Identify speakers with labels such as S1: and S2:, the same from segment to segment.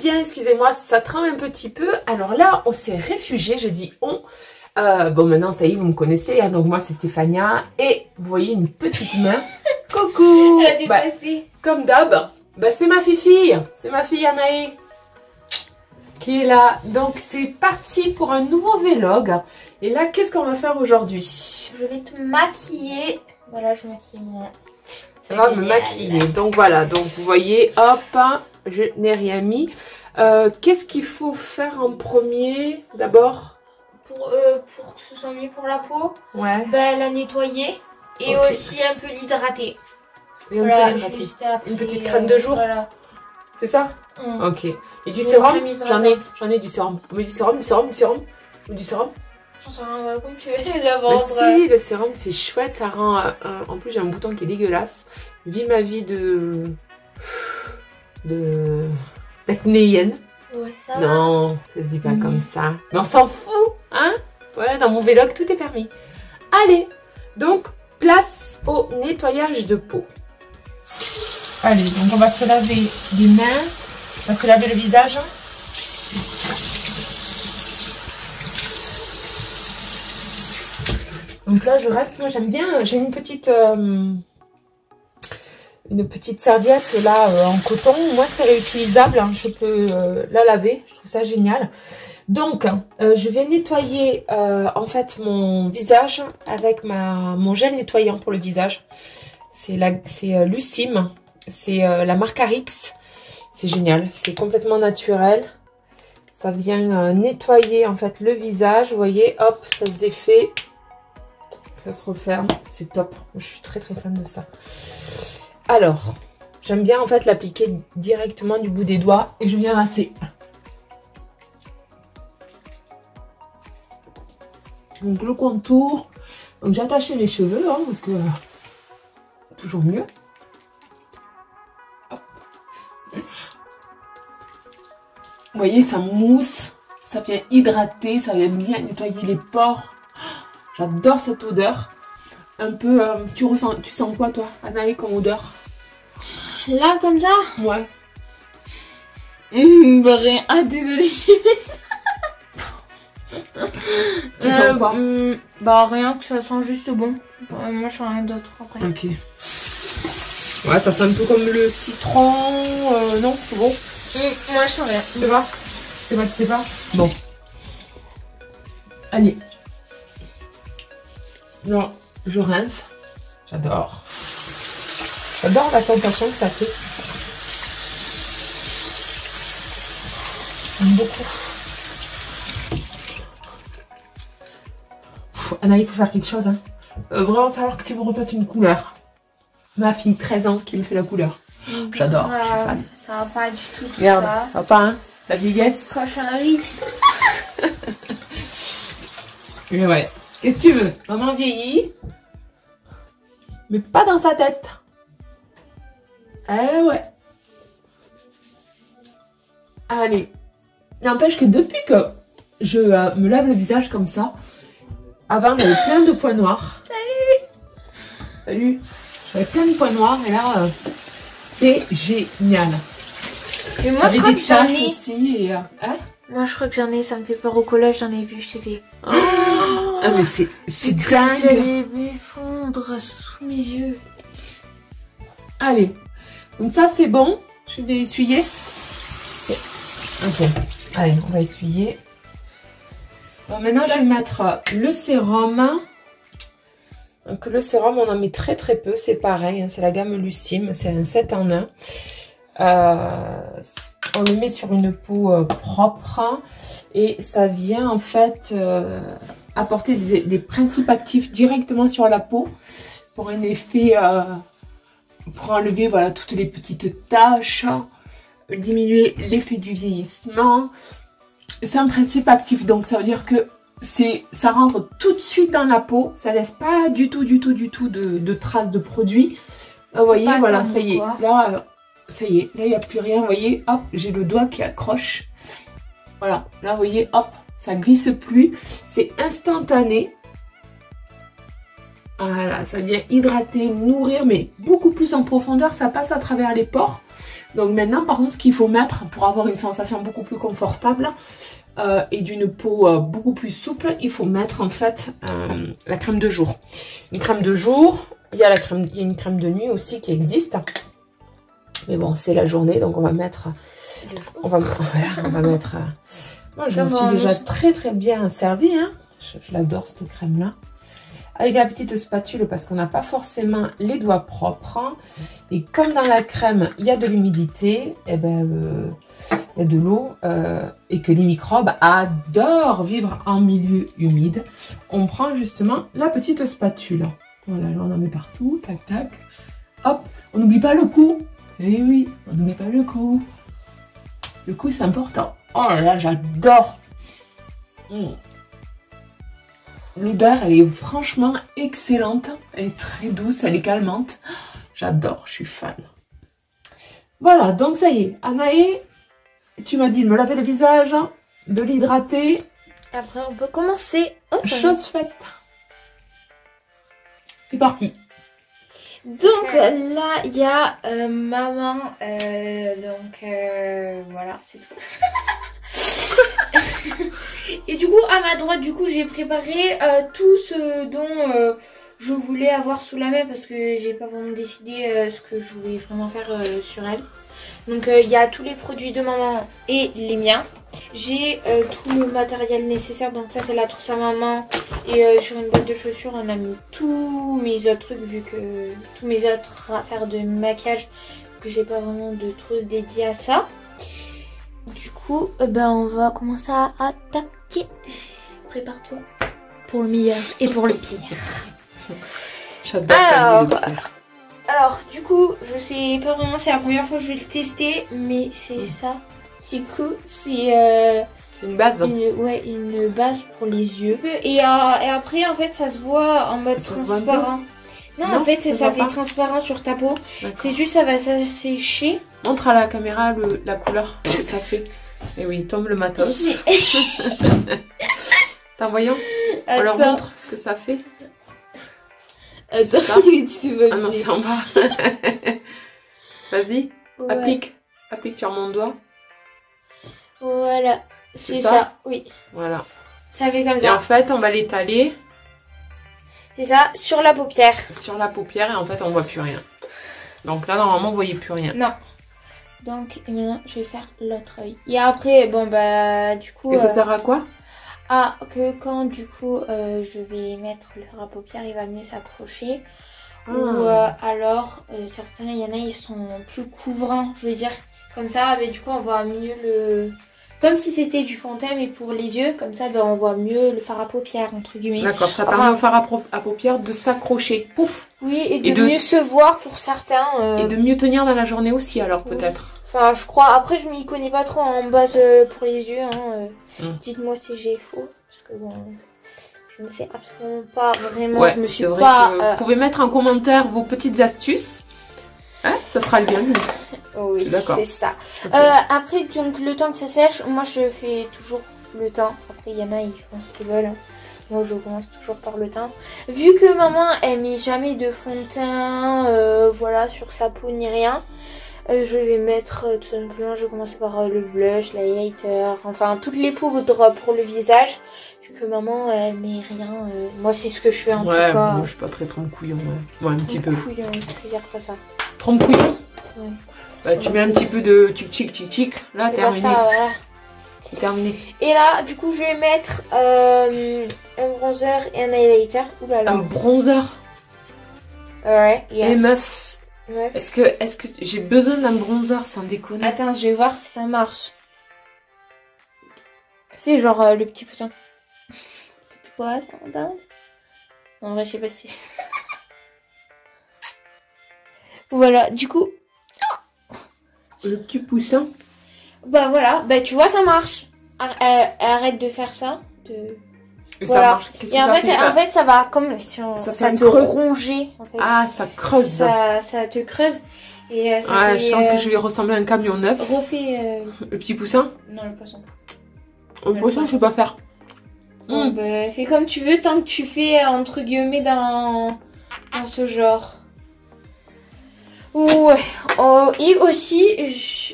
S1: bien, excusez-moi, ça tremble un petit peu. Alors là, on s'est réfugié, je dis on. Bon, maintenant, ça y est, vous me connaissez. Hein, donc moi, c'est Stéphania. Et vous voyez une petite main. Coucou.
S2: Elle a dépassé.
S1: Comme d'hab, c'est ma fille. C'est ma fille Anaï qui est là. Donc, c'est parti pour un nouveau vlog. Et là, qu'est-ce qu'on va faire aujourd'hui?
S2: Je vais te maquiller. Voilà, je maquille moi.
S1: Ça va me maquiller. Donc voilà, donc vous voyez, hop, je n'ai rien mis. Qu'est-ce qu'il faut faire en premier d'abord?
S2: Pour que ce soit mieux pour la peau,
S1: Ouais.
S2: la nettoyer et aussi un peu l'hydrater.
S1: Voilà, une petite crème de jour.
S2: Voilà.
S1: C'est ça? Ok. Et du
S2: Une
S1: sérum?
S2: crème
S1: J'en ai du sérum. Mais du sérum? J'en
S2: sais rien, comme tu veux la vendre.
S1: Mais si, le sérum c'est chouette, ça rend... en plus j'ai un bouton qui est dégueulasse. Vis ma vie d'acnéienne.
S2: Ouais, ça va.
S1: Non, ça se dit pas comme ça. Mais on s'en fout, hein? Voilà, dans mon vlog, tout est permis. Allez, donc, place au nettoyage de peau. Allez, donc on va se laver les mains. On va se laver le visage. Donc là, je reste, moi j'aime bien, j'ai une petite serviette là en coton. Moi c'est réutilisable, hein, je peux la laver, je trouve ça génial. Donc je vais nettoyer en fait mon visage avec mon gel nettoyant pour le visage. C'est Lucime, c'est la marque Arix. C'est génial, c'est complètement naturel. Ça vient nettoyer en fait le visage, vous voyez, hop, ça se défait. Ça se referme, c'est top. Je suis très très fan de ça. Alors, j'aime bien en fait l'appliquer directement du bout des doigts et je viens masser. Donc le contour. Donc j'ai attaché les cheveux hein, parce que toujours mieux. Hop. Vous voyez, ça mousse, ça vient hydrater, ça vient bien nettoyer les pores. J'adore cette odeur. Un peu, tu sens quoi toi, Anaï, comme odeur?
S2: Là, comme ça?
S1: Ouais.
S2: Rien. Ah, désolée, j'ai fait ça.
S1: Tu sens quoi?
S2: Rien, que ça sent juste bon. Moi, je sens rien d'autre après.
S1: Ok. Ouais, ça sent un peu comme le citron. Non, c'est bon.
S2: Moi, je sens rien.
S1: Tu sais pas? Tu sais pas? Bon. Allez. Non, je rince. J'adore. J'adore la sensation que ça fait. J'aime beaucoup. Anna, il faut faire quelque chose. Hein. Vraiment falloir que tu me refasses une couleur. Ma fille, 13 ans, qui me fait la couleur. J'adore, je suis fan.
S2: Ça va pas du tout, tout
S1: regarde,
S2: ça.
S1: Ça va pas, hein? La vieillesse.
S2: Cochonnerie.
S1: Mais ouais. Qu'est-ce que tu veux? Maman vieillit. Mais pas dans sa tête. Eh ouais. Allez. N'empêche que depuis que je me lave le visage comme ça, avant j'avais plein de points noirs.
S2: Salut.
S1: Salut. J'avais plein de points noirs et là, c'est génial.
S2: Mais moi je crois que j'en ai.
S1: Aussi et, hein?
S2: Moi je crois que j'en ai, ça me fait peur au collège, j'en ai vu, je t'ai fait.
S1: Ah mais c'est dingue.
S2: J'allais m'effondrer sous mes yeux.
S1: Allez, donc ça c'est bon. Je vais essuyer. Ok, allez, on va essuyer. Bon, maintenant je vais mettre le sérum. Donc le sérum on en met très très peu, c'est pareil, hein, c'est la gamme Lucime, c'est un 7 en 1. On le met sur une peau propre et ça vient en fait apporter des principes actifs directement sur la peau pour un effet, pour enlever voilà, toutes les petites taches, diminuer l'effet du vieillissement. C'est un principe actif, donc ça veut dire que ça rentre tout de suite dans la peau, ça laisse pas du tout de traces de produit. Vous voyez, voilà, ça y est, là, ça y est, là il n'y a plus rien, vous voyez, hop, j'ai le doigt qui accroche. Voilà, là vous voyez, hop, ça glisse plus, c'est instantané. Voilà, ça vient hydrater, nourrir, mais beaucoup plus en profondeur, ça passe à travers les pores. Donc maintenant, par contre, ce qu'il faut mettre pour avoir une sensation beaucoup plus confortable et d'une peau beaucoup plus souple, il faut mettre en fait la crème de jour. Une crème de jour, il y a une crème de nuit aussi qui existe. Mais bon, c'est la journée, donc on va mettre... On va mettre... moi, je me suis déjà très bien servie. Hein. Je l'adore, cette crème-là. Avec la petite spatule, parce qu'on n'a pas forcément les doigts propres. Hein. Et comme dans la crème, il y a de l'humidité, et ben, il y a de l'eau, et que les microbes adorent vivre en milieu humide, on prend justement la petite spatule. Voilà, là on en met partout, tac tac. Hop, on n'oublie pas le cou. Eh oui, on n'oublie pas le cou. Le cou, c'est important. Oh là là, j'adore. L'odeur, elle est franchement excellente. Elle est très douce, elle est calmante. J'adore, je suis fan. Voilà, donc ça y est. Anaé, tu m'as dit de me laver le visage, de l'hydrater.
S2: Après, on peut commencer. Oh,
S1: chose faite. C'est parti.
S2: Donc là, il y a maman. Voilà, c'est tout. Et du coup, à ma droite, j'ai préparé tout ce dont je voulais avoir sous la main parce que j'ai pas vraiment décidé ce que je voulais vraiment faire sur elle. Donc il y a tous les produits de maman et les miens. J'ai tout le matériel nécessaire, donc ça c'est la trousse à maman. Et sur une boîte de chaussures on a mis tous mes autres trucs vu que tous mes autres affaires de maquillage, que j'ai pas vraiment de trousse dédiée à ça. Du coup on va commencer à attaquer. Prépare-toi pour le meilleur et pour le pire.
S1: J'adore.
S2: Alors du coup je sais pas vraiment, c'est la première fois que je vais le tester, mais c'est ça. Du coup c'est
S1: une base.
S2: Une base pour les yeux. Et après en fait ça se voit en mode transparent. Non, en fait ça fait transparent sur ta peau. C'est juste ça va sécher.
S1: Montre à la caméra la couleur que ça fait. Et oui, tombe le matos. T'en voyons. On leur montre ce que ça fait.
S2: Attends,
S1: tu sais pas. Ah non, c'est en bas. Vas-y, applique sur mon doigt.
S2: Voilà, c'est ça, oui.
S1: Voilà.
S2: Ça fait comme ça.
S1: Et en fait, on va l'étaler.
S2: C'est ça, sur la paupière.
S1: Sur la paupière et en fait, on voit plus rien. Donc là, normalement, vous voyez plus rien.
S2: Non. Donc, et maintenant, je vais faire l'autre œil. Et après, bon, bah, du coup...
S1: Et ça sert à quoi?
S2: Ah, que quand, du coup, je vais mettre le fard à paupières, il va mieux s'accrocher. Ou alors, certains, il y en a, ils sont plus couvrants, je veux dire. Comme ça, mais du coup, on voit mieux le... Comme si c'était du fond de teint, mais pour les yeux. Comme ça, on voit mieux le fard à paupières, entre guillemets.
S1: D'accord, ça permet au fard à paupières de s'accrocher. Pouf!
S2: Oui, et de mieux se voir pour certains.
S1: Et de mieux tenir dans la journée aussi, alors, peut-être.
S2: Enfin, je crois. Après, je m'y connais pas trop en base pour les yeux. Hein. Dites-moi si j'ai faux. Parce que bon... Je ne sais absolument pas vraiment.
S1: Ouais,
S2: je me suis
S1: vrai
S2: pas.
S1: Que vous pouvez mettre en commentaire vos petites astuces. Hein, ça sera le bienvenu.
S2: Oui, c'est ça.
S1: Okay.
S2: Après, donc le temps que ça sèche, moi je fais toujours le teint. Après, il y en a, ils font ce qu'ils veulent. Moi, je commence toujours par le teint. Vu que maman, elle met jamais de fond de teint, voilà, sur sa peau ni rien. Je vais mettre tout simplement, je vais commencer par le blush, l'highlighter, enfin toutes les poudres pour le visage. Vu que maman elle met rien, moi c'est ce que je fais en tout cas.
S1: Moi je suis pas très trompe-couillon, ouais. un petit peu.
S2: Couillon, c'est-à-dire quoi ça?
S1: Trompe-couillon?
S2: Ouais.
S1: Bah, tu mets un petit peu de tic-tic, là terminé.
S2: Ça, voilà.
S1: C'est terminé.
S2: Et là, du coup, je vais mettre un bronzer et un highlighter. Oulala.
S1: Un bronzer?
S2: Ouais, yes.
S1: Et meuf. Est-ce que j'ai besoin d'un bronzer sans déconner?
S2: Attends, je vais voir si ça marche. Fais genre le petit poussin. Petit poisson, non, en vrai, je sais pas si... Voilà, du coup...
S1: Le petit poussin?
S2: Bah voilà, bah tu vois, ça marche. Arrête de faire ça.
S1: Et
S2: voilà.
S1: Ça marche.
S2: Et en fait, ça va comme si ça te rongeait. En fait.
S1: Ah, ça creuse.
S2: Ça te creuse. Et ça fait,
S1: je sens que je vais ressembler à un camion neuf.
S2: Refais...
S1: Le petit poussin?
S2: Non, le poisson.
S1: Le poisson, je sais pas faire.
S2: Bon, bah, fais comme tu veux tant que tu fais entre guillemets dans ce genre. Ouais. Oh, et aussi,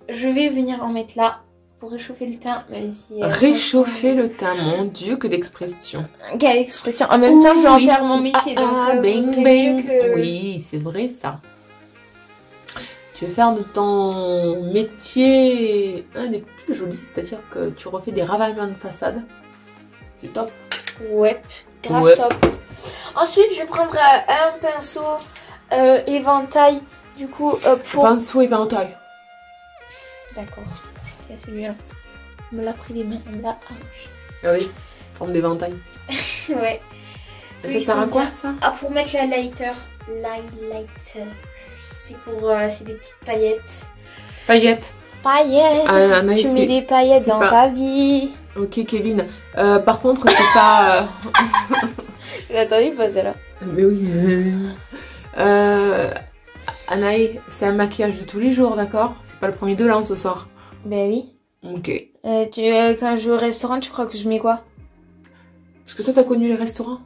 S2: je vais venir en mettre là pour réchauffer le teint. Même si,
S1: réchauffer le teint, mon Dieu, que d'expression.
S2: Quelle expression. En même temps, je vais en faire mon métier.
S1: Bang, bang. Oui, c'est vrai ça. Tu veux faire de ton métier un des plus jolis, c'est-à-dire que tu refais des ravalements de façade. C'est top.
S2: Ouais, grave top. Ensuite, je vais prendre un pinceau éventail, du coup, pour...
S1: Pinceau éventail.
S2: D'accord, c'était assez bien. On me l'a pris des mains, on me l'a arraché.
S1: Ah oui, forme d'éventail.
S2: Ouais.
S1: Ça sert à quoi, ça?
S2: Ah, pour mettre la lighter. C'est pour... c'est des petites paillettes.
S1: Paillettes.
S2: Paillettes. Tu mets des paillettes dans ta vie.
S1: Ok, Kevin. Par contre, c'est pas...
S2: J'attendais pas celle-là.
S1: Mais oui. Anaï, c'est un maquillage de tous les jours, d'accord? C'est pas le premier de l'an ce soir.
S2: Ben oui.
S1: Ok.
S2: Quand je vais au restaurant, tu crois que je mets quoi?
S1: Parce que toi, t'as connu les restaurants?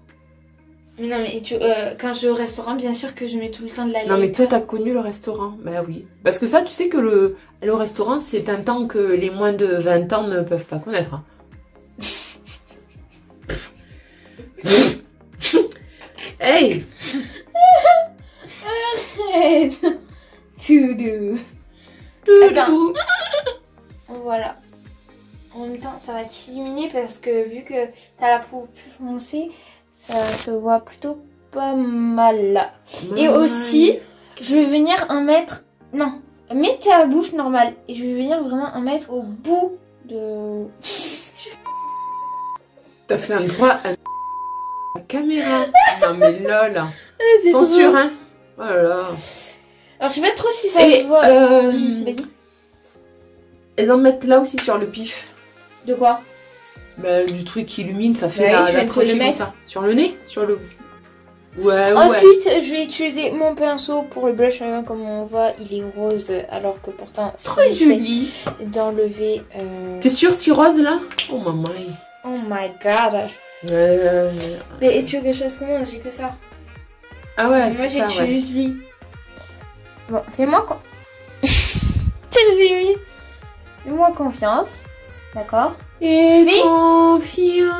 S2: Non, mais quand je vais au restaurant, bien sûr que je mets tout le temps de la lighter.
S1: Non, mais toi, t'as connu le restaurant. Ben oui. Parce que ça, tu sais que le restaurant, c'est un temps que les moins de 20 ans ne peuvent pas connaître. Hey!
S2: Arrête! Attends. Voilà. En même temps, ça va t'illuminer parce que vu que t'as la peau plus foncée, ça se voit plutôt pas mal là. Et aussi, je vais venir en mettre... Non, mettez à la bouche normale. Et je vais venir vraiment en mettre au bout de...
S1: T'as fait un droit à la caméra. Non mais lol. Censure, hein. Oh là là.
S2: Alors je sais pas trop si ça se voit. Vas-y.
S1: Elles en mettent là aussi sur le pif.
S2: De quoi?
S1: Bah, du truc qui illumine, ça fait
S2: la
S1: trajet comme ça. Sur le nez? Sur le... Ouais,
S2: Ensuite, je vais utiliser mon pinceau pour le blush. Comme on voit, il est rose alors que pourtant...
S1: Très joli.
S2: D'enlever...
S1: T'es sûre si rose là? Oh maman.
S2: Oh my god. Mais tu veux que je fasse comment? J'ai que ça.
S1: Ah ouais,
S2: moi
S1: c'est ça,
S2: j'utilise lui. Bon, fais-moi quoi. Fais-moi confiance. D'accord.
S1: Et confiance.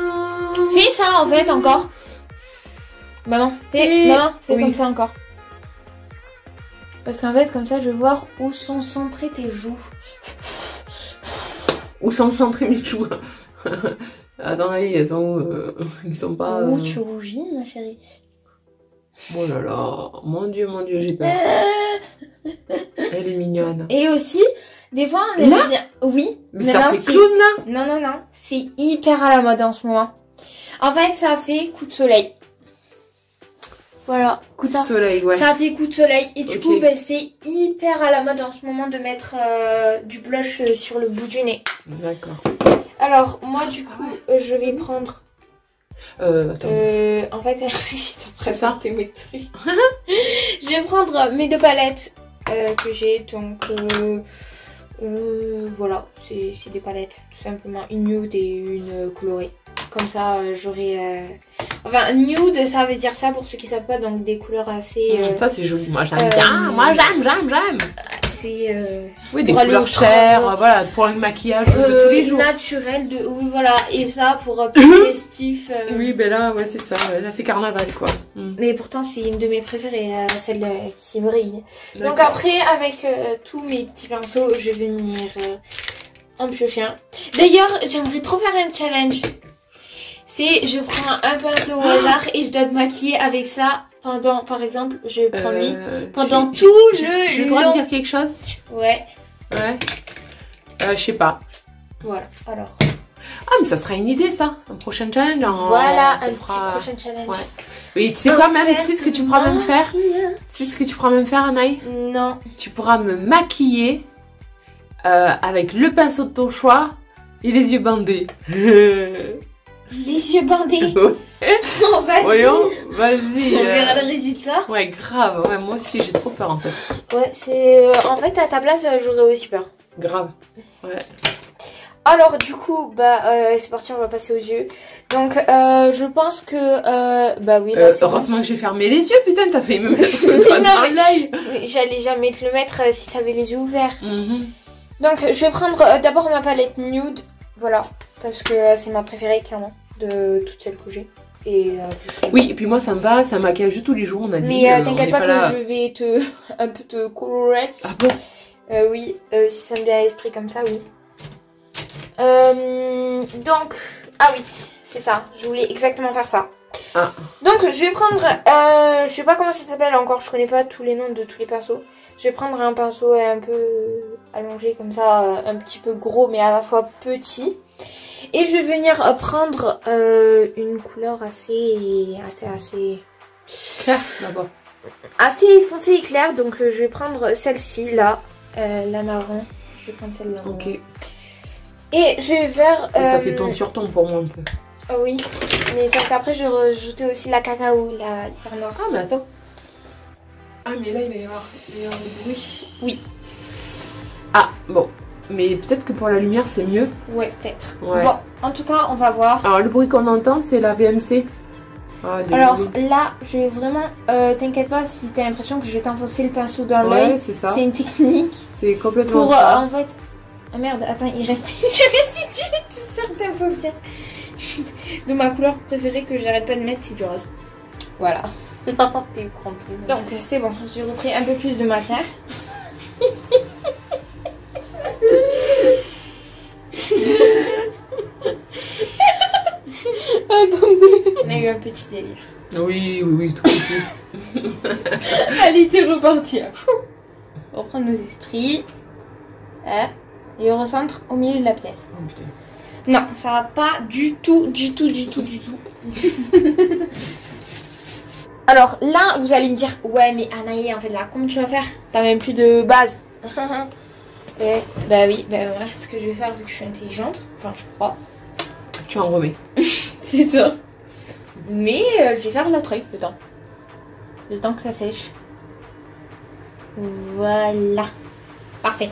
S2: Fais ça en fait encore. Maman, fais comme ça encore. Parce qu'en fait, comme ça, je vais voir où sont centrées tes joues.
S1: Où sont centrées mes joues? Attends, elles sont ils sont pas...
S2: Où tu rougis, ma chérie?
S1: Oh là là, mon dieu, j'ai peur. Elle est mignonne.
S2: Et aussi, des fois, on aime dire... Oui.
S1: Mais ça fait clown, là?
S2: Non. C'est hyper à la mode en ce moment. En fait, ça fait coup de soleil. Voilà.
S1: Coup de soleil, ouais.
S2: Ça fait coup de soleil. Et du coup, c'est hyper à la mode en ce moment de mettre du blush sur le bout du nez.
S1: D'accord.
S2: Alors, moi, du coup, je vais prendre...
S1: Attends.
S2: En fait, j'étais en train de sortir mes trucs. Je vais prendre mes deux palettes que j'ai. Donc, voilà, c'est des palettes. Tout simplement, une nude et une colorée. Comme ça, j'aurai... Enfin, nude, ça veut dire ça pour ceux qui savent pas. Donc, des couleurs assez...
S1: ça, c'est joli. Moi, j'aime bien. Moi, j'aime.
S2: C'est...
S1: oui, des couleurs chères, voilà, pour le maquillage de tous les jours.
S2: Naturel, oui, voilà. Et ça, pour plus festif.
S1: Oui, ben là, ouais, c'est ça. Là, c'est carnaval, quoi.
S2: Mais pourtant, c'est une de mes préférées, celle qui brille. Donc après, avec tous mes petits pinceaux, je vais venir en piocher un. D'ailleurs, j'aimerais trop faire un challenge. C'est, je prends un pinceau au hasard et je dois te maquiller avec ça. Pendant, par exemple, je prends lui pendant tout le long.
S1: Je dois te dire quelque chose?
S2: Ouais.
S1: Ouais. Je sais pas.
S2: Voilà, alors.
S1: Ah, mais ça sera une idée, ça. Un prochain challenge.
S2: Voilà, un petit prochain challenge. Ouais.
S1: Mais tu sais quoi, même, tu sais ce que tu pourras même faire? Tu sais ce que tu pourras même faire, Anaï?
S2: Non.
S1: Tu pourras me maquiller avec le pinceau de ton choix et les yeux bandés.
S2: Les yeux bandés. Oh, vas-y.
S1: Voyons, vas-y.
S2: On verra le résultat.
S1: Ouais, grave. Ouais, moi aussi, j'ai trop peur, en fait.
S2: Ouais, c'est... en fait, à ta place, j'aurais aussi peur.
S1: Grave. Ouais.
S2: alors du coup, c'est parti, on va passer aux yeux. Donc, je pense que, bah oui. Là,
S1: heureusement que j'ai fermé les yeux, putain, t'as failli me mettre le doigt dans l'œil.
S2: Oui, j'allais jamais te le mettre si t'avais les yeux ouverts. Donc, je vais prendre d'abord ma palette nude, voilà, parce que c'est ma préférée clairement de toutes celles que j'ai. Et,
S1: oui, et puis moi ça me va, c'est un maquillage de tous les jours, on a dit.
S2: Mais t'inquiète pas que je vais un peu te colorer.
S1: Ah bon?
S2: Oui, si ça me vient à l'esprit comme ça, oui. Donc, ah oui, c'est ça, je voulais exactement faire ça.
S1: Ah.
S2: Donc je vais prendre, je sais pas comment ça s'appelle encore, je connais pas tous les noms de tous les pinceaux. Je vais prendre un pinceau un peu allongé comme ça, un petit peu gros mais à la fois petit. Et je vais venir prendre une couleur assez
S1: claire d'abord.
S2: Assez foncée et claire, donc je vais prendre celle-ci là, la marron. Je vais prendre celle-là.
S1: Ok.
S2: Et je vais faire...
S1: ça fait ton sur ton pour moi un peu.
S2: Oh oui, mais sauf qu'après je vais rajouter aussi la cacao, la pierre noire.
S1: Ah mais attends. Ah mais là il va y avoir du bruit.
S2: Oui.
S1: Ah bon, mais peut-être que pour la lumière c'est mieux.
S2: Ouais, peut-être.
S1: Ouais.
S2: Bon, en tout cas on va voir.
S1: Alors le bruit qu'on entend c'est la VMC. Ah,
S2: alors là, je vais vraiment... t'inquiète pas si t'as l'impression que je vais t'enfoncer le pinceau dans l'œil.
S1: Ouais, c'est ça.
S2: C'est une technique.
S1: C'est complètement
S2: pour
S1: ça.
S2: en fait... Ah merde, attends, il reste une résidue de certains paupières. De ma couleur préférée que j'arrête pas de mettre, c'est du rose. Voilà. Non, t'es con. Donc c'est bon, j'ai repris un peu plus de matière. Attendez. On a eu un petit délire.
S1: Oui, tout petit.
S2: Allez, c'est reparti. On reprend nos esprits. Et on recentre au milieu de la pièce.
S1: Oh putain.
S2: Non, ça va pas du tout. Alors là, vous allez me dire, ouais, mais Anaïe, en fait, là, comment tu vas faire? T'as même plus de base. Et, bah oui, ce que je vais faire, vu que je suis intelligente, enfin, je crois.
S1: Tu en remets.
S2: C'est ça. Mais je vais faire l'autre œil, le temps que ça sèche. Voilà. Parfait.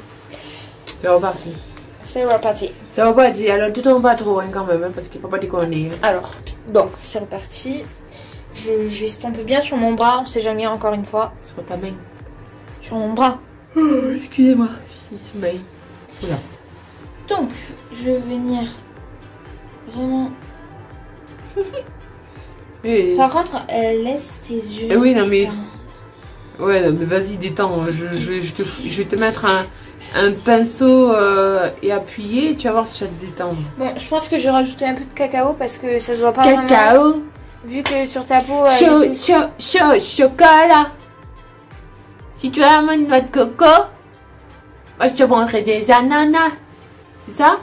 S1: C'est reparti.
S2: C'est reparti.
S1: C'est reparti. Alors, tu tombes pas trop hein, quand même, hein, parce qu'il faut pas déconner.
S2: Alors, donc, c'est reparti. Je vais estomper bien sur mon bras, on sait jamais, encore une fois.
S1: Sur ta main.
S2: Sur mon bras.
S1: Oh, excusez-moi. Je sommeil. Oula.
S2: Donc, je vais venir vraiment...
S1: Et...
S2: Par contre, laisse tes yeux.
S1: Eh oui, non mais... Ouais, non, mais vas-y, détends. Je vais te mettre un pinceau et appuyer. Tu vas voir si ça te détend.
S2: Bon, je pense que je vais rajouter un peu de cacao parce que ça se voit pas
S1: vraiment. Cacao.
S2: Vu que sur ta peau...
S1: Chocolat. Si tu as une noix de coco, moi je te prendrai des ananas. C'est ça?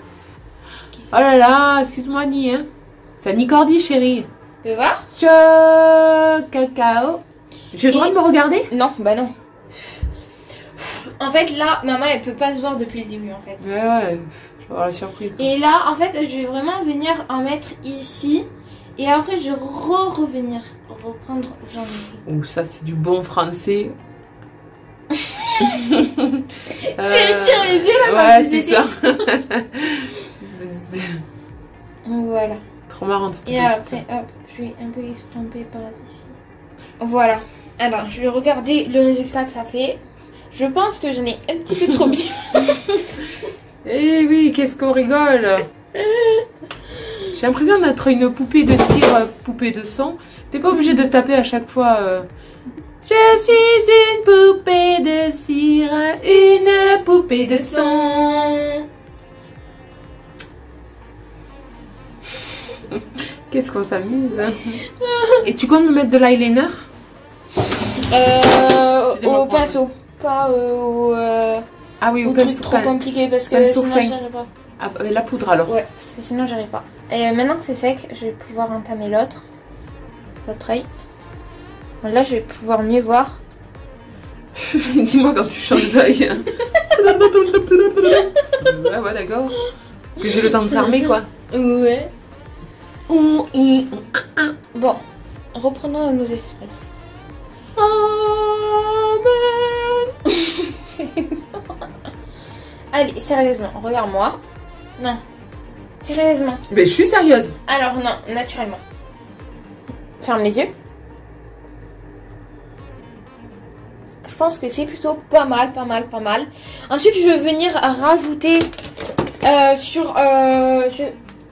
S1: Oh là là, excuse-moi, Ni. Hein. C'est Nicordi, chérie.
S2: Tu veux voir?
S1: Cacao. J'ai le droit de me regarder?
S2: Non, bah non. En fait, là, maman, elle peut pas se voir depuis le début, en fait.
S1: Ouais, je vais avoir la surprise. Quoi.
S2: Et là, en fait, je vais vraiment venir en mettre ici. Et après, je vais revenir reprendre.
S1: Oh, ça, c'est du bon français.
S2: Je retire les yeux, là,
S1: ouais, c'est ça.
S2: Voilà.
S1: Trop marrant, cette
S2: Et après, hop, je vais un peu estomper par ici. Voilà. Alors, je vais regarder le résultat que ça fait. Je pense que j'en ai un petit peu trop bien.
S1: Eh oui, qu'est-ce qu'on rigole. J'ai l'impression d'être une poupée de cire, poupée de son. T'es pas obligé de taper à chaque fois. Je suis une poupée de cire, une poupée de son. Qu'est-ce qu'on s'amuse. Hein. Et tu comptes me mettre de l'eyeliner?
S2: Au pinceau. Pas au...
S1: Ah oui, au
S2: truc trop compliqué parce que sinon j'arrive pas.
S1: Ah, avec la poudre alors?
S2: Ouais, parce que sinon j'arrive pas. Et maintenant que c'est sec, je vais pouvoir entamer l'autre œil. Bon, là je vais pouvoir mieux voir.
S1: Dis-moi quand tu changes d'œil. Ouais, d'accord. Que j'ai le temps de fermer quoi.
S2: Ouais. Bon, reprenons nos esprits. Allez, sérieusement, regarde-moi. Non, Sérieusement.
S1: Mais je suis sérieuse.
S2: Alors non, naturellement. Ferme les yeux. Je pense que c'est plutôt pas mal. Ensuite, je vais venir rajouter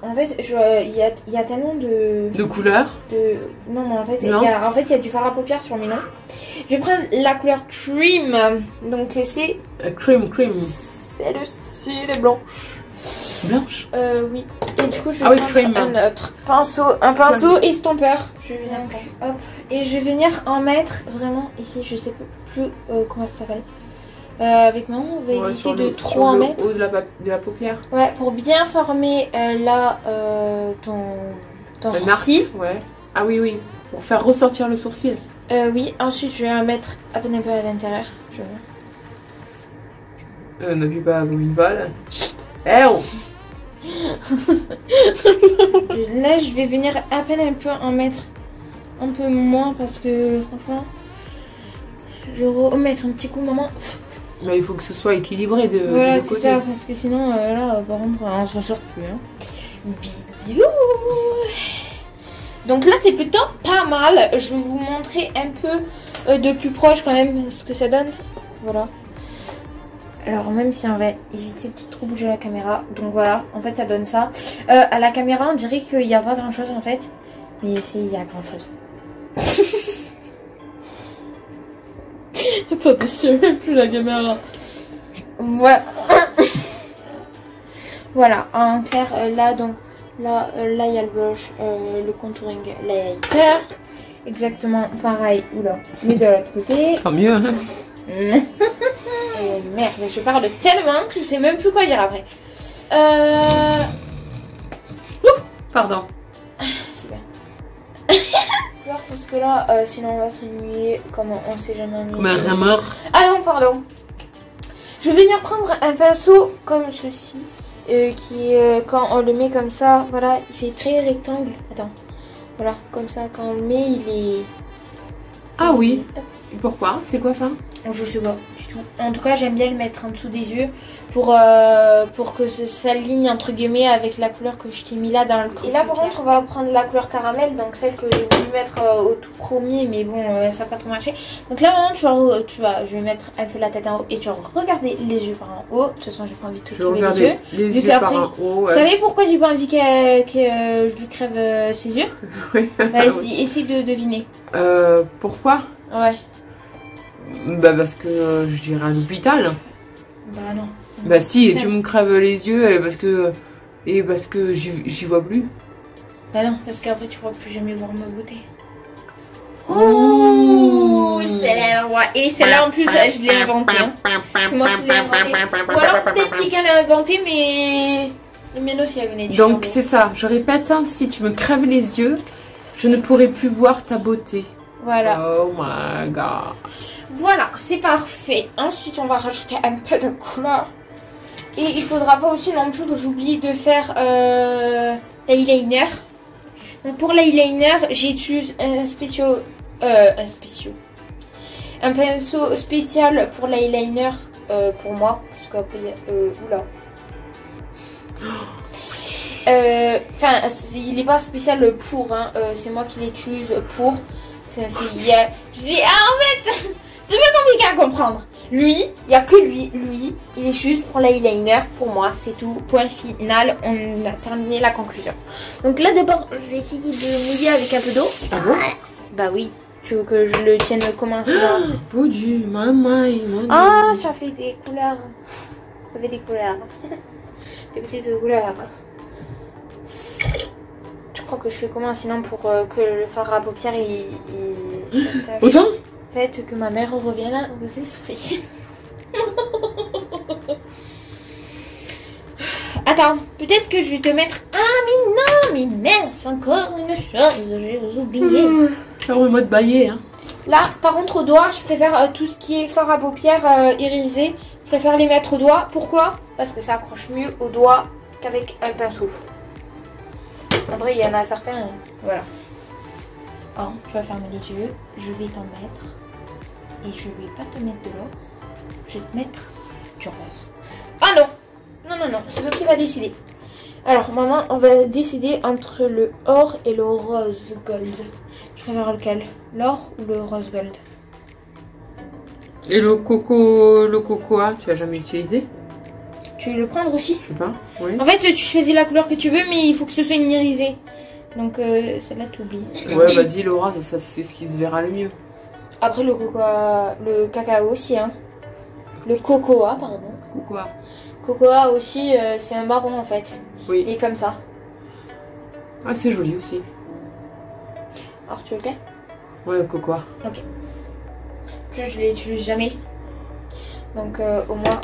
S2: en fait, il y a tellement de
S1: couleurs.
S2: Non, mais en fait, il y a du fard à paupières sur mes noms. Je vais prendre la couleur cream. Donc c'est
S1: Cream.
S2: Celle-ci, elle est blanche.
S1: Blanche.
S2: Oui. Et du coup, je vais prendre un autre pinceau estompeur. Je vais venir, hop, et je vais venir en mettre vraiment ici. Je sais plus comment ça s'appelle. Avec maman, on va éviter de trop en mettre.
S1: Au de la paupière.
S2: Ouais, pour bien former là ton sourcil.
S1: Ouais. Ah oui. Pour faire ressortir le sourcil.
S2: Oui. Ensuite, je vais en mettre à peine un peu à l'intérieur.
S1: N'appuie pas comme une balle. Eh oh.
S2: Là, je vais venir à peine un peu en mettre un peu moins parce que franchement, je vais remettre un petit coup, maman.
S1: Mais il faut que ce soit équilibré de
S2: voilà,
S1: deux côtés.
S2: C'est ça, parce que sinon, là, par contre, on s'en sort plus. Hein. Bilou. Donc là, c'est plutôt pas mal. Je vais vous montrer un peu de plus proche quand même ce que ça donne. Voilà. Alors même si on va éviter de trop bouger la caméra. Donc voilà, en fait ça donne ça. À la caméra on dirait qu'il n'y a pas grand chose en fait. Mais si, il y a grand chose. Attendez, je sais même plus la caméra. Voilà. Voilà, en clair là donc là il y a le blush, le contouring, l'highlighter. Exactement pareil, oula, mais de l'autre côté.
S1: Tant mieux hein.
S2: Merde, je parle tellement que je sais même plus quoi dire après.
S1: Pardon.
S2: C'est bien. Parce que là, sinon on va s'ennuyer comme on sait jamais ennuyer.
S1: Comme un rameur.
S2: Ah non, pardon. Je vais venir prendre un pinceau comme ceci. Qui, quand on le met comme ça, voilà, il fait très rectangle. Attends. Voilà, comme ça, quand on le met, il est...
S1: Ah oui. Pourquoi? C'est quoi ça?
S2: Je sais pas du tout. En tout cas, j'aime bien le mettre en dessous des yeux pour que ça s'aligne entre guillemets avec la couleur que je t'ai mis là dans le creux. Et là, par contre, on va prendre la couleur caramel, donc celle que j'ai voulu mettre au tout premier, mais bon, ça n'a pas trop marché. Donc là, maintenant, je vais mettre un peu la tête en haut et tu vas regarder les yeux par en haut. De toute façon, j'ai pas envie de te crever les yeux.
S1: Les yeux par en haut.
S2: Ouais. Vous savez pourquoi j'ai pas envie que je lui crève ses yeux? Oui. Vas-y, essaye de deviner.
S1: Pourquoi?
S2: Ouais.
S1: Bah parce que je dirais à l'hôpital.
S2: Bah non.
S1: Bah si, tu me crèves les yeux parce que j'y vois plus.
S2: Bah non, parce qu'après tu pourras plus jamais voir ma beauté. Oh, celle-là, ouais. Et celle-là en plus, je l'ai inventée. Hein. C'est moi qui l'ai inventée. Ou alors peut-être quelqu'un l'a inventée, mais Méno si elle venait du
S1: Donc c'est ça, je répète, hein, si tu me crèves les yeux, je ne pourrai plus voir ta beauté.
S2: Voilà.
S1: Oh my god.
S2: Voilà, c'est parfait. Ensuite, on va rajouter un peu de couleur. Et il faudra pas aussi non plus que j'oublie de faire l'eyeliner. Donc pour l'eyeliner, j'utilise un pinceau spécial pour l'eyeliner pour moi. Parce qu'après, oula. Enfin, il n'est pas spécial pour, hein, c'est moi qui l'utilise pour. Je dis, ah, en fait, c'est bien compliqué à comprendre. Lui, il n'y a que lui, il est juste pour l'eyeliner. Pour moi, c'est tout. Point final, on a terminé la conclusion. Donc là, d'abord, je vais essayer de mouiller avec un peu d'eau.
S1: Ah bon?
S2: Bah oui, tu veux que je le tienne comment ça?
S1: Oh Dieu, maman.
S2: Ah, ça fait des couleurs. Ça fait des couleurs. Des petites couleurs. Je crois que je fais comment sinon pour que le fard à paupières il
S1: autant
S2: fait que ma mère revienne aux esprits. Attends, peut-être que je vais te mettre... Ah mais non, mais mince, encore une chose, j'ai oublié.
S1: Ferme-moi de bailler. Hein.
S2: Là, par contre au doigt, je préfère tout ce qui est fard à paupières irisé. Je préfère les mettre au doigt. Pourquoi? Parce que ça accroche mieux au doigt qu'avec un pinceau. En vrai, il y en a certains, voilà. Alors, tu vas fermer les yeux, je vais t'en mettre. Et je vais pas te mettre de l'or, je vais te mettre du rose. Ah non! Non, c'est toi qui va décider. Alors, maman, on va décider entre le or et le rose gold. Tu préfères lequel? L'or ou le rose gold?
S1: Et le cocoa, tu as jamais utilisé?
S2: Tu veux le prendre aussi?
S1: Je sais pas, oui.
S2: En fait, tu choisis la couleur que tu veux, mais il faut que ce soit une irisée. Donc, celle-là, tu oublies.
S1: Ouais, vas-y, le rose, ça c'est ce qui se verra le mieux.
S2: Après, le cocoa, le cacao aussi, hein. Le cocoa, pardon.
S1: Cocoa.
S2: Cocoa aussi, c'est un marron en fait.
S1: Oui.
S2: Et comme ça.
S1: Ah, c'est joli aussi.
S2: Alors, tu veux lequel?
S1: Ouais, le cocoa.
S2: Ok. Je l'utilise jamais. Donc, au moins.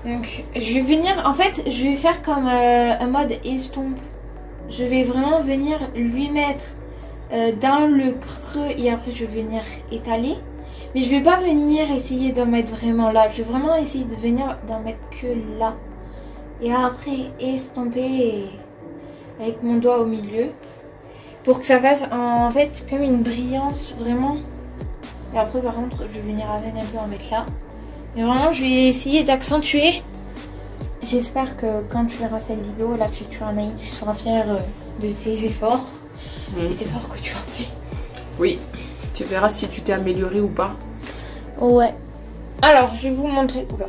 S2: Donc, je vais venir. En fait, je vais faire comme un mode estompe. Je vais vraiment venir lui mettre dans le creux et après, je vais venir étaler. Mais je vais pas venir essayer d'en mettre vraiment là. Je vais vraiment essayer de venir d'en mettre que là. Et après, estomper avec mon doigt au milieu. Pour que ça fasse en fait comme une brillance vraiment. Et après par contre je vais venir à peine un peu en mettre là. Mais vraiment je vais essayer d'accentuer. J'espère que quand tu verras cette vidéo, la future Anaïs, tu seras fière de tes efforts. Les efforts que tu as fait.
S1: Oui, tu verras si tu t'es améliorée ou pas.
S2: Ouais. Alors je vais vous montrer. Oula.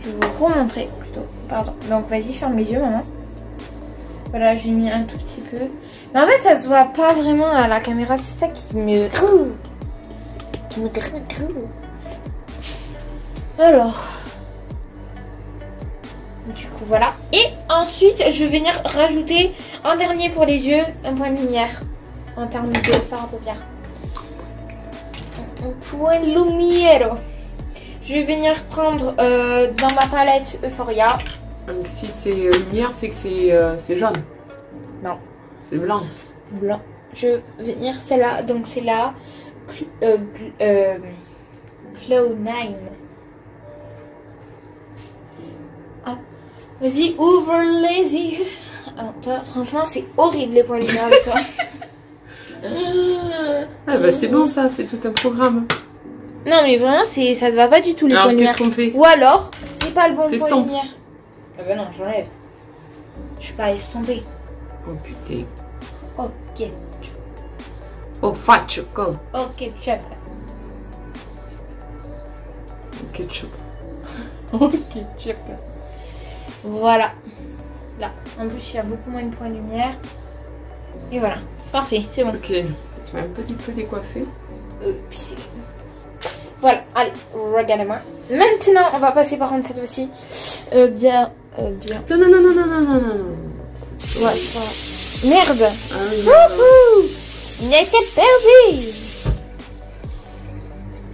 S2: Je vais vous remontrer plutôt. Pardon. Donc vas-y, ferme les yeux maman. Voilà, j'ai mis un tout petit peu. Mais en fait, ça se voit pas vraiment à la caméra. C'est ça qui me... Alors. Du coup, voilà. Et ensuite, je vais venir rajouter en dernier pour les yeux un point de lumière. En termes de fard à paupières. Un point de lumière. Je vais venir prendre dans ma palette Euphoria.
S1: Donc si c'est lumière, c'est que c'est jaune.
S2: Non.
S1: C'est blanc.
S2: Blanc. Je vais venir celle-là. Donc c'est la Cloud9. Ah. Vas-y, ouvre les yeux. Alors, toi, franchement, c'est horrible les points lumière avec toi.
S1: Ah bah c'est bon ça, c'est tout un programme.
S2: Non mais vraiment, ça te va pas du tout les points
S1: Alors
S2: lumière.
S1: qu'est-ce qu'on fait?
S2: Ou alors, c'est pas le bon point
S1: T'estompes.
S2: lumière. Ah bah non, j'enlève. Je suis pas estompée.
S1: Oh putain.
S2: Ok.
S1: Oh faccio, go.
S2: Ok, chef.
S1: Ketchup.
S2: Ok, chef. Voilà. Là. En plus, il y a beaucoup moins de points de lumière. Et voilà. Parfait, c'est bon.
S1: Ok. Tu m'as un petit peu décoiffé.
S2: Oups. Voilà, allez, regardez-moi. Maintenant, on va passer par contre cette fois-ci. Bien.
S1: Non, non, non, non, non, non, non, non.
S2: Ouais, ça. Merde.
S1: Ah, oui,
S2: Wouhou. Mais c'est perdu.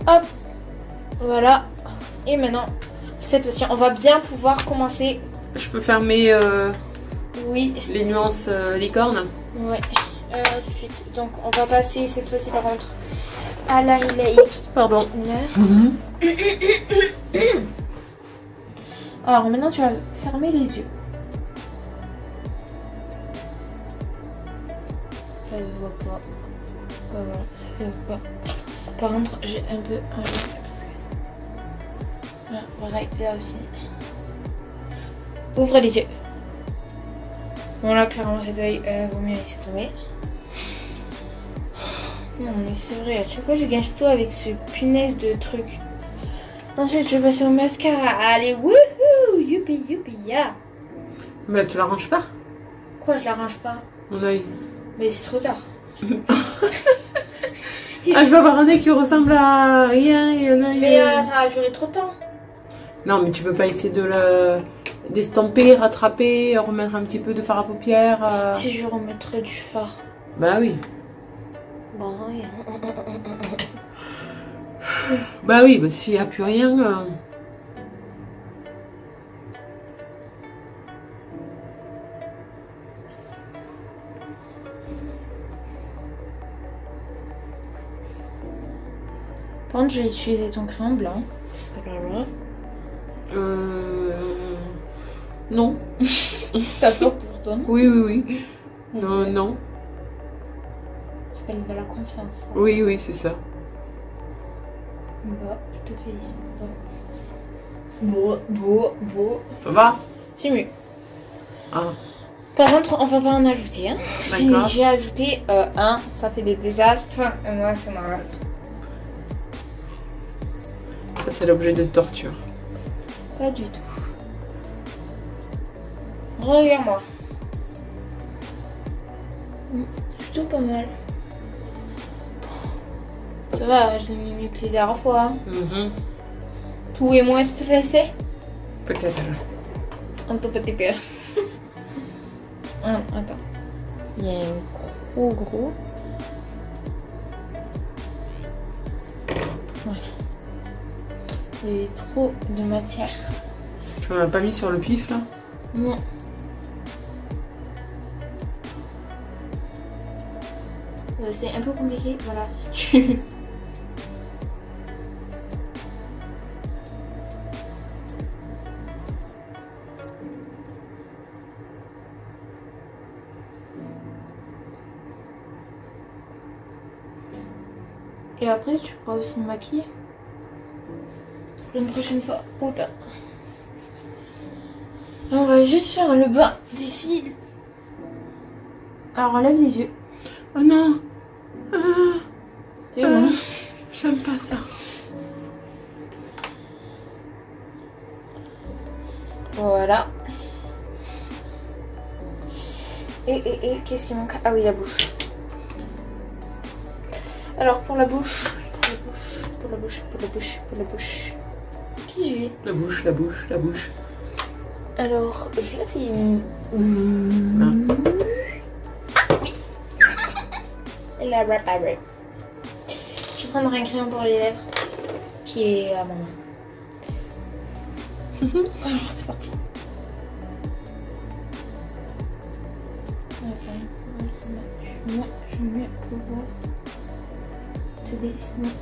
S2: Hop. Voilà. Et maintenant, cette fois-ci, on va bien pouvoir commencer.
S1: je peux fermer
S2: Oui.
S1: les nuances licorne.
S2: Ouais. Ensuite, donc on va passer cette fois-ci par contre à l'highlight.
S1: Pardon.
S2: Alors maintenant tu vas fermer les yeux. Ça se voit pas. Voilà, ça se voit pas. Par contre j'ai un peu parce que... Là, pareil, là aussi. Ouvre les yeux. Bon là clairement cet œil vaut mieux laisser tomber. Non mais c'est vrai, à chaque fois je gâche tout avec ce punaise de truc. Ensuite je vais passer au mascara. Allez, wouhou, youpi youpi ya.
S1: Mais tu l'arranges pas?
S2: Quoi, je l'arrange pas?
S1: Mon œil.
S2: Mais c'est trop tard.
S1: Ah, je vais avoir un œil qui ressemble à rien et un œil...
S2: Mais ça va durer trop de temps.
S1: Non mais tu peux pas essayer de d'estomper, rattraper, remettre un petit peu de fard à paupières.
S2: Si je remettrais du fard.
S1: Bah oui.
S2: Bon, oui.
S1: Bah oui, bah s'il n'y a plus rien...
S2: Par contre, je vais utiliser ton crayon blanc. Parce que là...
S1: Non.
S2: T'as peur pour toi?
S1: Oui, oui, oui. Non, non.
S2: Ça s'appelle de la confiance.
S1: Oui, oui, c'est ça.
S2: Bah, je te félicite. Beau.
S1: Ça va?
S2: C'est mieux.
S1: Ah,
S2: Par contre, on va pas en ajouter. Hein.
S1: d'accord.
S2: J'ai ajouté un, ça fait des désastres. Et moi, ça m'a...
S1: Ça, c'est l'objet de torture.
S2: Pas du tout. Regarde-moi. C'est plutôt pas mal. Ça va, je l'ai mis mes pieds la dernière fois. Hein. Tout est moins stressé.
S1: Peut-être.
S2: Un tout petit peu. Attends. Il y a un gros. Voilà. Il y avait trop de matière.
S1: Tu m'en as pas mis sur le pif là?
S2: Non. C'est un peu compliqué, voilà. Si tu... Et après, tu pourras aussi me maquiller. Pour une prochaine fois. Oula. On va juste faire le bas des cils. Alors, lève les yeux.
S1: Oh non! Ah,
S2: C'est bon.
S1: j'aime pas ça.
S2: Voilà. Et qu'est-ce qui manque? Ah oui, la bouche. Alors pour la bouche. Pour la bouche. Qui je vais?
S1: La bouche.
S2: Alors, je la fais. La rapabre. Je vais prendre un crayon pour les lèvres qui est à mon main. Alors c'est parti. Moi, je vais pouvoir te dessiner.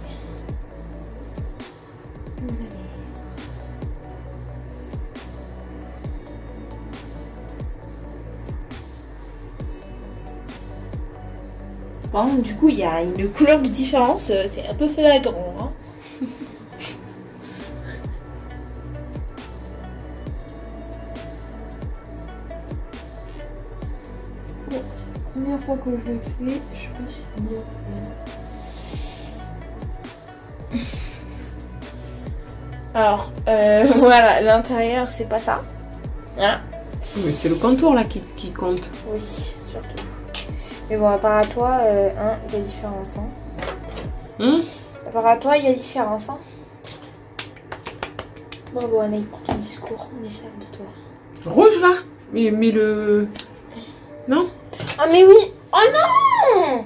S2: Bon, du coup, il y a une couleur de différence, c'est un peu flagrant. Hein. Bon, première fois que je le fais, je sais pas si c'est bien fait. Alors, voilà, l'intérieur, c'est pas ça. Voilà.
S1: Mais c'est le contour là qui compte.
S2: Oui, surtout. Mais bon, à part à toi, il y a différence. Hein. À part à toi, il y a différence. Hein. Bravo, Anaï, pour ton discours. On est fiers de toi.
S1: Rouge là? Mais le... Non?
S2: Ah mais oui! Oh non!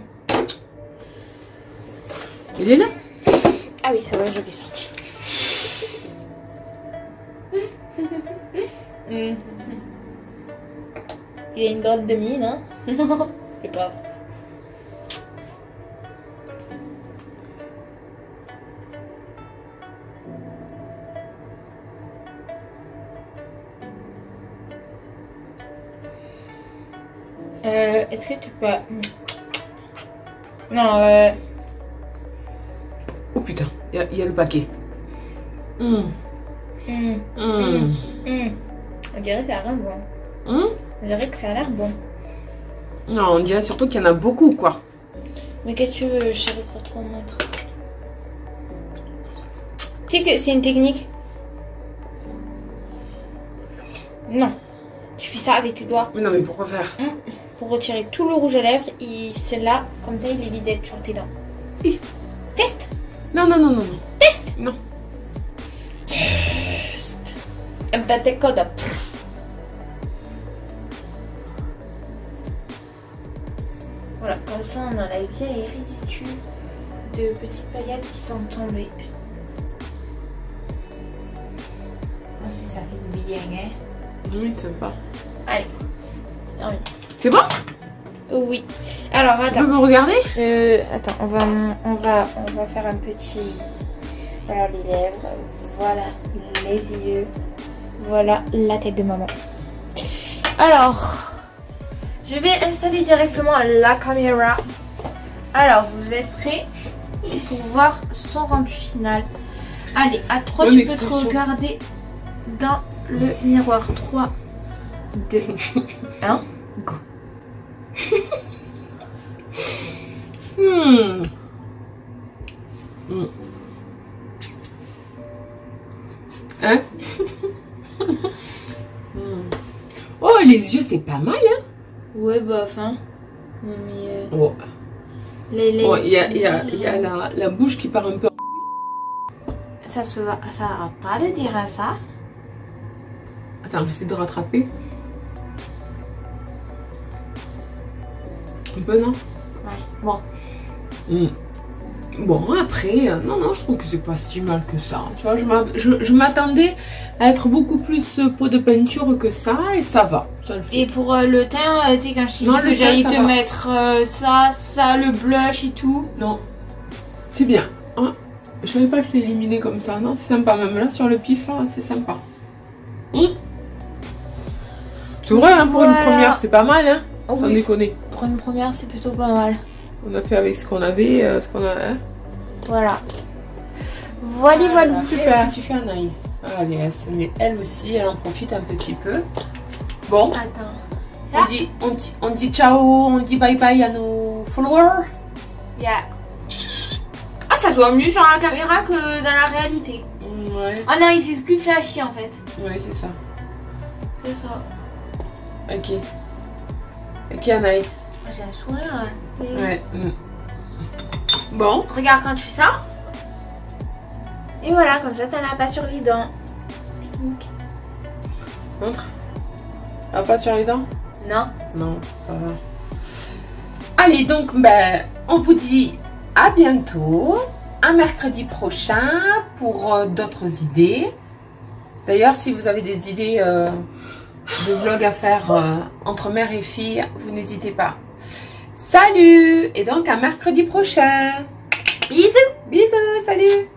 S1: Il est là?
S2: Ah oui, c'est vrai, je l'ai sorti. Il a une drôle de mine, hein? C'est pas. Est-ce que tu peux... Non,
S1: Oh putain, il y a le paquet.
S2: On dirait que ça a l'air bon. On dirait que ça a l'air bon.
S1: Non, on dirait surtout qu'il y en a beaucoup, quoi.
S2: Mais qu'est-ce que tu veux, je savais pas trop mettre. Tu sais que c'est une technique. Non. Tu fais ça avec tes doigts.
S1: Mais non, mais pourquoi faire?
S2: Pour retirer tout le rouge à lèvres. Celle-là, comme ça, il est vide sur tes dents. Test.
S1: Non.
S2: Test.
S1: Non.
S2: Test. Un petit code. Voilà, comme ça, on enlève bien les résidus de petites paillettes qui sont tombées. Oh, ça fait du bien, hein?
S1: Oui, sympa.
S2: Allez, c'est terminé.
S1: C'est bon?
S2: Oui. Alors,
S1: Tu
S2: attends.
S1: peux me regarder?
S2: Attends, on va faire un petit... Voilà les lèvres, voilà les yeux, voilà la tête de maman. Alors, je vais installer directement la caméra. Alors, vous êtes prêts pour voir son rendu final? Allez, à 3, tu peux te regarder dans le miroir. 3, 2, 1, go.
S1: Hein? Oh, les yeux, c'est pas mal, hein?
S2: Ouais, bah, enfin. Mais.
S1: Oh. Bon, il y a la bouche qui part un peu.
S2: Ça va pas le dire à ça.
S1: Attends, j'essaie de rattraper. Un peu, non?
S2: Ouais, bon.
S1: Bon, après, non, je trouve que c'est pas si mal que ça. Tu vois, je m'attendais à être beaucoup plus pot de peinture que ça, et ça va. Ça le fait.
S2: Et pour le teint, tu sais, quand je t'ai dit que j'allais te mettre ça, le blush et tout. Non,
S1: c'est bien. Hein, je savais pas que c'est éliminé comme ça, non? C'est sympa, même là, sur le pif, c'est sympa. C'est vrai, hein, pour une première, c'est pas mal, hein?
S2: Oui.
S1: Sans déconner.
S2: Pour une première, c'est plutôt pas mal.
S1: On a fait avec ce qu'on avait, ce qu'on a. Hein?
S2: Voilà. Voilà.
S1: Super. Tu fais un œil. Allez, mais elle aussi, elle en profite un petit peu. Bon.
S2: Attends.
S1: On dit ciao, on dit bye bye à nos followers.
S2: Yeah. Ah, ça se voit mieux sur la caméra que dans la réalité.
S1: Ouais.
S2: Ah non, il fait plus flashy en fait.
S1: Ouais, c'est ça.
S2: C'est ça.
S1: Ok. Ok, Anaï.
S2: J'ai un sourire là.
S1: Ouais. Bon.
S2: Regarde quand tu fais ça. Et voilà, comme ça, t'en as pas sur les dents.
S1: Montre. Ah, pas sur les dents?
S2: Non.
S1: Non, ça va. Allez, donc, on vous dit à bientôt. Un mercredi prochain pour d'autres idées. D'ailleurs, si vous avez des idées de vlog à faire entre mère et fille, vous n'hésitez pas. Salut! Et donc à mercredi prochain.
S2: Bisous!
S1: Bisous, salut!